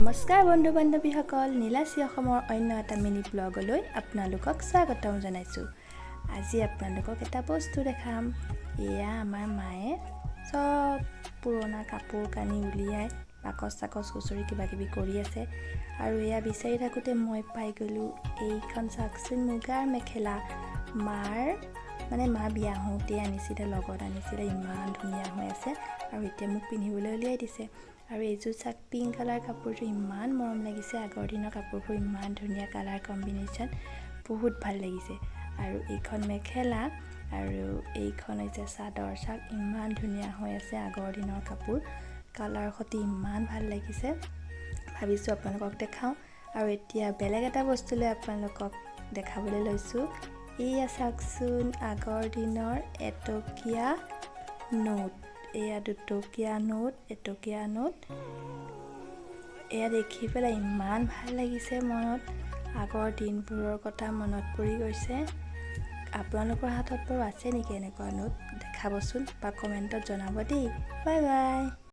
নমস্কাৰ বন্ধু বান্ধৱীসকল, নীলাচি অসমৰ অন্য এটা মিনি ব্লগলৈ আপোনালোকক স্বাগতম জনাইছোঁ। আজি আপোনালোকক এটা বস্তু দেখাম। এয়া আমাৰ মায়ে চব পুৰণা কাপোৰ কানি উলিয়াই বাকচ চাকচ খুচৰি কিবা কিবি কৰি আছে। আৰু এয়া বিচাৰি থাকোঁতে মই পাই গ'লোঁ এইখন চাওকচোন, মুগাৰ মেখেলা। মা বিয়া হওঁতে আনিছিলে, লগত আনিছিলে। ইমান ধুনীয়া হৈ আছে আৰু এতিয়া মোক পিন্ধিবলৈ উলিয়াই দিছে। আৰু এইযোৰ চাক, পিংক কালাৰ কাপোৰযোৰ ইমান মৰম লাগিছে। আগৰ দিনৰ কাপোৰবোৰ ইমান ধুনীয়া কালাৰ কম্বিনেশ্যন, বহুত ভাল লাগিছে। আৰু এইখন মেখেলা আৰু এইখন হৈছে চাদৰ। চাক, ইমান ধুনীয়া হৈ আছে। আগৰ দিনৰ কাপোৰ, কালাৰ সৈতে ইমান ভাল লাগিছে। ভাবিছোঁ আপোনালোকক দেখাওঁ। আৰু এতিয়া বেলেগ এটা বস্তুলৈ আপোনালোকক দেখাবলৈ লৈছোঁ। এয়া চাওকচোন, আগৰ দিনৰ এটকীয়া নোট। এয়া 2 টকীয়া নোট, এটকীয়া নোট। এয়া দেখি পেলাই ইমান ভাল লাগিছে। আগৰ দিনবোৰৰ কথা মনত পৰি গৈছে। আপোনালোকৰ হাতত বাৰু আছে নেকি এনেকুৱা নোট? দেখাবচোন বা কমেণ্টত জনাব দেই। Bye bye.